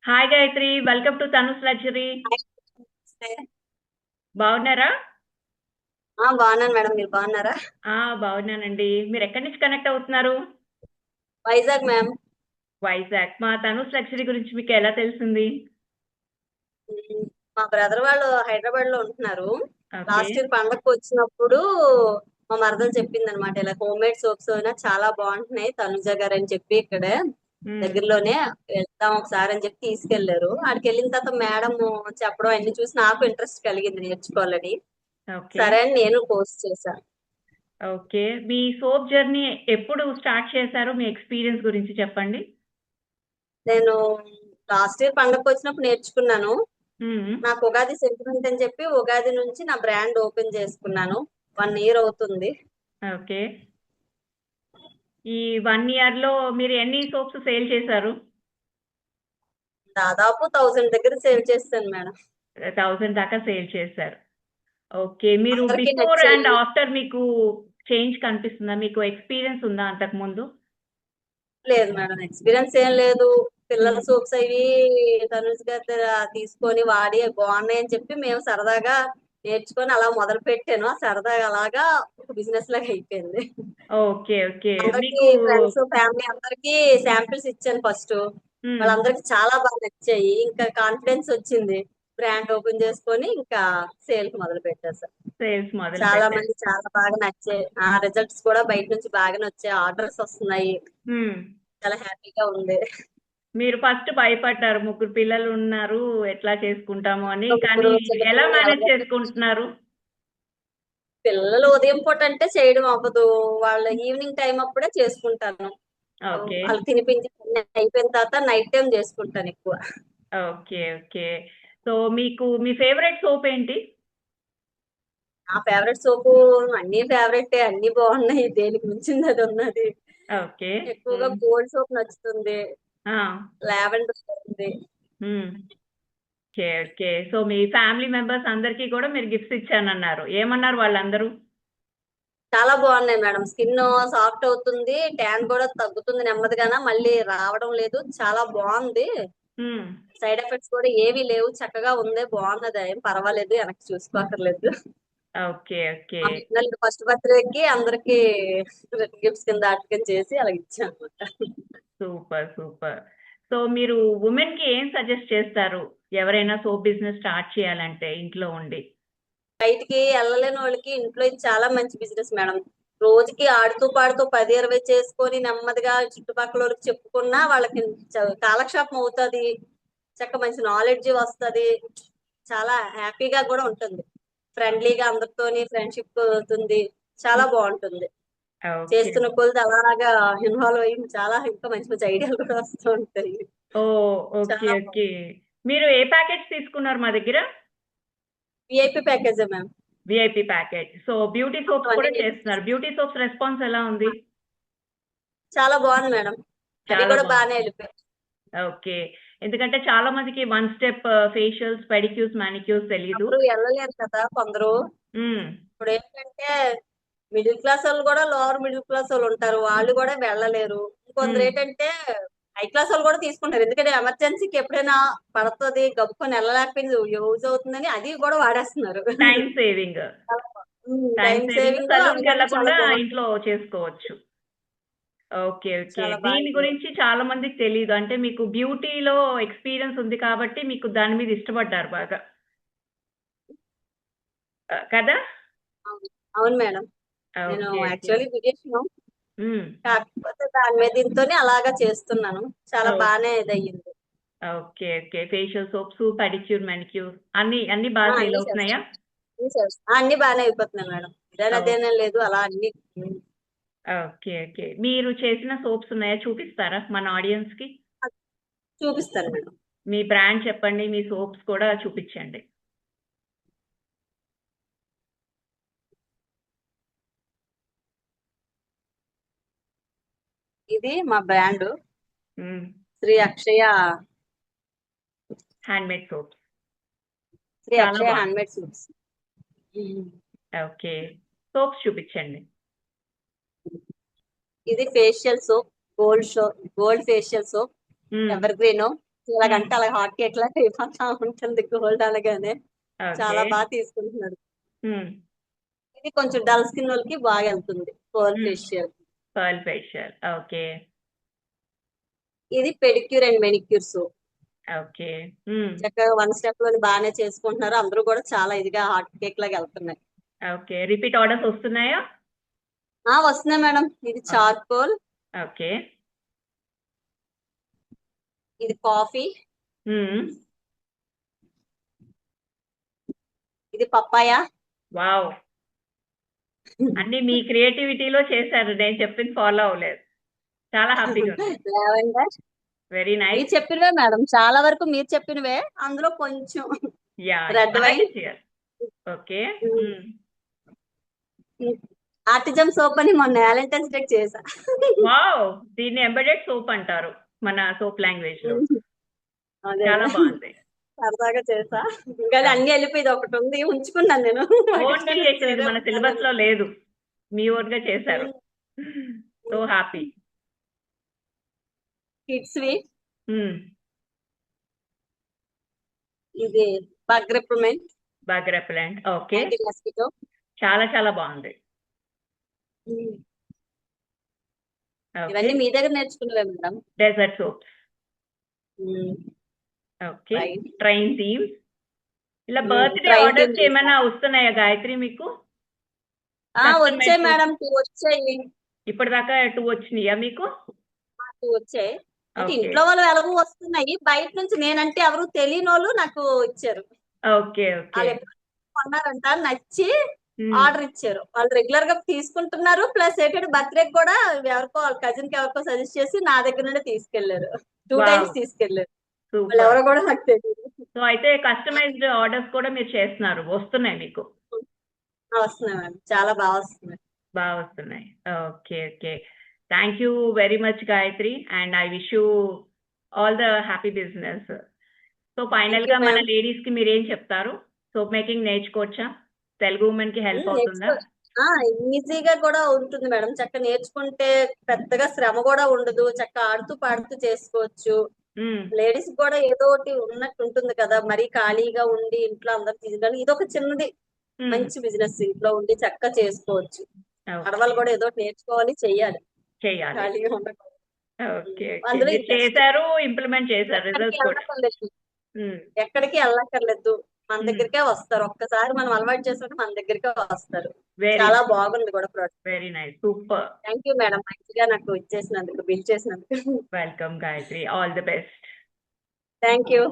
Hi Gayatri, welcome to Tanus Luxury. బాగున్నారా? బాగున్నాను madam, మీరు బాగున్నారా? బాగున్నానండి. మీరు ఎక్కడి నుంచి కనెక్ట్ అవుతున్నారు? వైజాగ్ మ్యామ్. వైజాగ్. మా తనుస్ లగ్జరీ గురించి మీకు ఎలా తెలిసింది? మా బ్రదర్ వాళ్ళు హైదరాబాద్ లో ఉంటున్నారు. ఓకే. లాస్ట్ ఇయర్ పండగకు వచ్చినప్పుడు మా మరదలు చెప్పింది అనమాట, ఇలా హోమ్ మేడ్ సోప్స్ అయినా చాలా బాగుంటున్నాయి తనుజ గారు అని చెప్పి ఇక్కడ ఉమ్, దగ్గరలోనే వెళ్తాం ఒకసారి అని చెప్పి తీసుకెళ్లారు. అక్కడికి వెళ్ళిన తర్వాత మేడం చెప్పడం అన్ని చూసి నాకు ఇంట్రెస్ట్ కలిగింది నేర్చుకోవాలని. ఓకే. సరే అని నేను కోర్స్ చేశాను. ఓకే. మీ సోప్ జర్నీ ఎప్పుడు స్టార్ట్ చేశారు? మీ ఎక్స్పీరియన్స్ గురించి చెప్పండి. నేను లాస్ట్ ఇయర్ పండగకు వచ్చినప్పుడు నేర్చుకున్నాను. ఉమ్, నాకు ఉగాది సెంటిమెంట్ అని చెప్పి ఉగాది నుంచి నా బ్రాండ్ ఓపెన్ చేసుకున్నాను. 1 ఇయర్ అవుతుంది. ఓకే. ఈ 1 ఇయర్ లో మీరు ఎన్ని సోప్స్ సేల్ చేశారు? దాదాపు 1000 దగ్గర సేవ్ చేస్తాను మేడం. 1000 దాకా సేల్ చేశారు. ఓకే. మీరు అందరికీ బిఫోర్ అండ్ నచ్చాయి. ఆఫ్టర్ మీకు చేంజ్ కనిపిస్తుందా? మీకు ఎక్స్పీరియన్స్ ఉందా అంతకు ముందు? లేదు మేడం, ఎక్స్పీరియన్స్ ఏం లేదు. పిల్లల హ్మ్. సోప్స్ అవి తనుజ్ గారి తీసుకొని వాడి బాగున్నాయి అని చెప్పి మేము సరదాగా నేర్చుకొని అలా మొదలు పెట్టాను. ఆ సరదాగా అలాగా ఒక బిజినెస్ లాగా అయిపోయింది. ఓకే. ఓకే. అందరికి మీకు ఫ్రెండ్స్ ఫ్యామిలీ అందరికి శాంపిల్స్ ఇచ్చాను ఫస్ట్. హ్మ్. వాళ్ళందరికి చాలా బాగా నచ్చాయి. ఇంకా కాన్ఫిడెన్స్ వచ్చింది. బ్రాండ్ ఓపెన్ చేసుకొని ఇంకా సేల్ కి మొదలు పెట్టేసాను. సేల్స్ చాలా మొదలుపెట్టారు. మంది చాలా బాగా నచ్చాయి. ఆ రిజల్ట్స్ కూడా బయట నుంచి బాగానే వచ్చాయి. ఆర్డర్స్ వస్తున్నాయి. హ్మ్. చాలా హ్యాపీగా ఉంది. మీరు ఫస్ట్ భయపడ్డారు. ముగ్గురు పిల్లలున్నారు. ఎట్లా చేసుకుంటాము అని. కానీ ముగ్గురు చిన్న ఎలా పిల్లలు మేనేజ్ ఎలాగో చేసుకుంటున్నారు? పిల్లలు ఉదయం పూట అంటే చేయడం అవ్వదు. వాళ్ళ ఈవినింగ్ టైం అప్పుడే చేసుకుంటాను. ఓకే. వాళ్ళు తినిపించి అన్ని అయిపోయిన తర్వాత నైట్ టైం చేసుకుంటాను ఎక్కువ. ఓకే. ఓకే. సో, మీకు మీ ఫేవరెట్ సోప్ ఏంటి? నా ఫేవరెట్ సోపు అన్ని ఫేవరెట్, అన్ని బాగున్నాయి. దేనికి మించింది అది ఉన్నది. ఓకే. ఎక్కువగా హ్మ్. గోల్డ్ సోప్ నచ్చుతుంది. ఆ! లావెండర్ ఉంది. హ్మ్. ఓకే. ఓకే. సో, మీ ఫ్యామిలీ మెంబర్స్ అందరికీ కూడా మీరు గిఫ్ట్స్ ఇచ్చానన్నారు. ఏమన్నారు వాళ్ళందరూ? చాలా బాగున్నాయి మేడం. స్కిన్ సాఫ్ట్ అవుతుంది, ట్యాన్ కూడా తగ్గుతుంది నెమ్మదిగాన, మళ్ళీ రావడం లేదు. చాలా బాగుంది. హ్మ్. సైడ్ ఎఫెక్ట్స్ కూడా ఏమీ లేవు. చక్కగా ఉంది, బాగున్నది. ఏం పర్వాలేదు, వెనక్కి చూసుకోకర్లేదు. ఓకే. ఓకే. మా పిల్లలకి ఫస్ట్ బర్త్డేకి అందరికి గిఫ్ట్స్ కింద అటకెన్ చేసి అలా ఇచ్చాను అనమాట. సూపర్. సూపర్. సో, మీరు వుమెన్‌కి ఏం సజెస్ట్ చేస్తారు? ఎవరైనా సోప్ బిజినెస్ స్టార్ట్ చేయాలంటే ఇంట్లో ఉండి? బయటికి వెళ్ళలేని వాళ్ళకి ఇంట్లో ఇది చాలా మంచి బిజినెస్ మేడం. రోజుకి ఆడుతూ పాడుతూ 10, 20 చేసుకొని నెమ్మదిగా చుట్టుపక్కల వాళ్ళకి చెప్పుకున్నా వాళ్ళకి కాలక్షేపం అవుతుంది. చక్క మంచి నాలెడ్జ్ వస్తది. చాలా హ్యాపీగా కూడా ఉంటుంది. ఫ్రెండ్లీగా అందరితోని ఫ్రెండ్షిప్ అవుతుంది. చాలా హ్మ్. బాగుంటుంది. ఓకే. చేస్తున్న కొలది అలాగా ఇన్వాల్వ్ అయ్యి చాలా ఇంకా మంచి మంచి ఐడియాలు కూడా వస్తూ ఉంటాయి. ఓహ్! ఓకే. చాలా ఓకే. మీరు ఏ ప్యాకేజ్ తీసుకున్నారు మా దగ్గర? విఐపి ప్యాకేజే ma'am. VIP package. So, beauty మొత్తం సోప్స్ అన్ని కూడా చేస్తున్నారు. బ్యూటీ సోప్స్ రెస్పాన్స్ ఎలా ఉంది? చాలా బాగుంది మేడం. అవి చాలా కూడా బావుంది. బాగానే వెళ్ళిపోయాయి. ఓకే. ఎందుకంటే చాలా మందికి వన్ స్టెప్ ఫేషియల్స్, పెడిక్యూర్స్, మానిక్యూర్స్ తెలీదు. అప్పుడు వెళ్ళలేరు కదా కొందరు. హ్మ్. ఇప్పుడు ఏంటంటే మిడిల్ క్లాస్ వాళ్ళు కూడా, లోవర్ మిడిల్ క్లాస్ వాళ్ళు ఉంటారు. వాళ్ళు కూడా వెళ్ళలేరు. కొందరు హ్మ్. ఏంటంటే హై క్లాస్ వాళ్ళు కూడా తీసుకుంటారు. ఎందుకంటే ఎమర్జెన్సీకి ఎప్పుడైనా పడుతుంది, గబుకొని వెళ్ళలేకపోయింది, యూజ్ అవుతుందని అది కూడా వాడేస్తున్నారు. Time saving. Time time saving saving అందులోనే చాలా సలూన్‌కెళ్ళకుండా బాగుంటుంది. ఇంట్లో చేసుకోవచ్చు. ఓకే. ఓకే. చాలా దీని బాగా గురించి చాలా మందికి తెలీదు. అంటే మీకు బ్యూటీలో ఎక్స్‌పీరియన్స్ ఉంది కాబట్టి మీకు దాని మీద ఇష్టపడ్డారు బాగా. కదా? అవును. అవును మేడం. నేను ఓకే. ఓకే. Actually beautician. హ్మ్. కాకపోతే దాని మీద దీంతోనే అలాగా చేస్తున్నాను. చాలా ఓహ్! బాగానే ఇదయ్యింది. Okay. Okay. Facial soaps, pedicure, manicure అన్నీ బాగా సేల్ అన్ని అవుతున్నాయా? చేస్తాను. అన్ని చేస్తాను. అన్ని బాగానే అయిపోతున్నాయి మేడం. ఇదని ఓహ్! అదేనే లేదు, అలా అన్ని. ఓకే. ఓకే. మీరు చేసిన సోప్స్ ఉన్నాయా? చూపిస్తారా మన ఆడియన్స్‌కి? చూపిస్తాను మేడం. మీ బ్రాండ్ చెప్పండి. మీ సోప్స్ కూడా చూపిచ్చండి. ఇది మా brand, hmm. Shri Akshaya. Handmade soaps. Shri చాలా అక్షయ బావుంది. Handmade soaps. ఓకే. సోప్స్ చూపిచ్చండి. ఇది facial soap, gold facial soap, hmm. Evergreen. ఇలాగంటే అలా హాట్ కేక్ లాగా అయిపోతా ఉంటుంది గోల్డ్ అనగానే. ఓకే. చాలా బాగా తీసుకుంటున్నాడు. హ్మ్. ఇది కొంచెం డల్ స్కిన్ వాళ్ళకి బాగా వెళ్తుంది పర్ల్ హ్మ్. ఫేషియల్. Pearl facial. ఓకే. ఇది పెడిక్యూర్ అండ్ మెనిక్యూర్స్. ఓకే. హ్మ్. చక్కగా వన్ స్టెప్ లోని బాగానే చేసుకుంటున్నారు. అందరూ కూడా చాలా ఇదిగా హాట్ కేక్ లాగా వెళ్తున్నాయి. ఓకే. రిపీట్ ఆర్డర్స్ వస్తున్నాయా? వస్తున్నాయి మేడం. ఇది ఓకే. Charcoal, okay. ఇది కాఫీ, హ్మ్. ఇది పప్పాయ, వావ్! అన్నీ మీ క్రియేటివిటీలో చేశారు. నేను చెప్పింది ఫాలో అవ్వలేదు. చాలా హ్యాపీగా ఉంది. లావెండర్. వెరీ మీరు నైస్. చెప్పినవే మేడం. చాలా వరకు మీరు చెప్పినవే. అందులో కొంచెం యాహ్! రెడ్ వైన్, అలాగే చేయాలి. ఓకే. హ్మ్. ఆర్టిజం సోప్ అని మొన్న వ్యాలంటైన్స్ డే చేసా. వావ్! దీన్ని ఎంబెడెడ్ సోప్ అంటారు. మన సోప్ లాంగ్వేజ్‌లో. అదే చాలా బాగుంది. సరదాగా చేసా. ఇంకా అన్ని వెళ్ళిపోయి ఇది ఒకటి ఉంది ఉంచుకున్నాను నేను. ఓన్ క్రియేషన్ ఇది మన సిలబస్ లో లేదు. మీ ఓన్ గా చేశారు. So happy. కిడ్స్ వి హ్మ్. ఇది bug repellent, bug repellent. Okay. Anti mosquito. చాలా చాలా బాగుంది. ఓకే. ఇవన్నీ మీ దగ్గర నేర్చుకున్నవే madam. Dessert soaps. Okay. Right. Train theme. ఇలా Hmm, birthday train orders theme ఏమైనా వస్తున్నాయా గాయత్రి మీకు? వచ్చాయి Customized మేడం. 2 వచ్చాయి. ఇప్పటిదాకా 2 వచ్చినాయా మీకు? 2 వచ్చాయి. అంటే ఓకే. ఇంట్లో వాళ్ళు ఎలాగో వస్తున్నాయి. బయట నుంచి నేనంటే ఎవరు తెలియని వాళ్ళు నాకు ఇచ్చారు. ఓకే. ఓకే. వాళ్ళు ఎప్పుడు కొన్నారంట, నచ్చి హ్మ్. ఆర్డర్ ఇచ్చారు. వాళ్ళు రెగ్యులర్ గా తీసుకుంటున్నారు. ప్లస్ ఏంటంటే బర్త్డే కూడా ఎవరికో వాళ్ళ కజిన్ కి ఎవరికో సజెస్ట్ చేసి నా దగ్గర నుండి తీసుకెళ్లారు. 2 వావ్! టైమ్స్ తీసుకెళ్లారు. వాళ్ళు సూపర్. ఎవరో కూడా నాకు తెలియదు. సో అయితే కస్టమైజ్డ్ ఆర్డర్స్ కూడా మీరు చేస్తున్నారు. వస్తున్నాయి మీకు. వస్తున్నాయి మేడం. చాలా బాగా వస్తున్నాయి. బాగా వస్తున్నాయి. Okay. Okay. Thank you very much Gayatri. And I wish you all the happy business. So final గా మన ma'am. లేడీస్ కి మీరేం చెప్తారు? సోప్ మేకింగ్ నేర్చుకోవచ్చా? తెలుగు ఉమెన్ కి హెల్ప్ అవుతుందా? ఈజీగా కూడా ఉంటుంది మేడం. చక్కగా నేర్చుకుంటే పెద్దగా శ్రమ కూడా ఉండదు. చక్కగా ఆడుతూ పాడుతూ చేసుకోవచ్చు. హ్మ్. లేడీస్ కూడా ఏదో ఒకటి ఉన్నట్టు ఉంటుంది కదా. మరీ ఖాళీగా ఉండి ఇంట్లో అందరు తీసుకొని ఇది ఒక చిన్నది హ్మ్. మంచి బిజినెస్. ఇంట్లో ఉండి చక్కగా చేసుకోవచ్చు. ఓకే. ఆడవాళ్ళు కూడా ఏదో ఒకటి నేర్చుకోవాలి, చెయ్యాలి. చేయాలి. ఖాళీగా ఉండకూడదు. ఓకే. ఓకే. అందులో మీరు ఇది best. చేశారు, ఇంప్లిమెంట్ చేశారు. ఎక్కడికి రిజల్ట్స్ కూడా. వెళ్ళక్కర్లేదు. హ్మ్. ఎక్కడికి వెళ్ళక్కర్లేదు. మన హ్మ్. దగ్గరికే వస్తారు. ఒక్కసారి మనం అలవాటు చేసుకుంటే మన దగ్గరికే వస్తారు. వెరీ చాలా బాగుంది కూడా product. Very nice. Super. Thank you madam. మంచిగా నాకు ఇచ్చేసినందుకు, బిల్ చేసినందుకు. Welcome Gayatri. All the best. Thank you.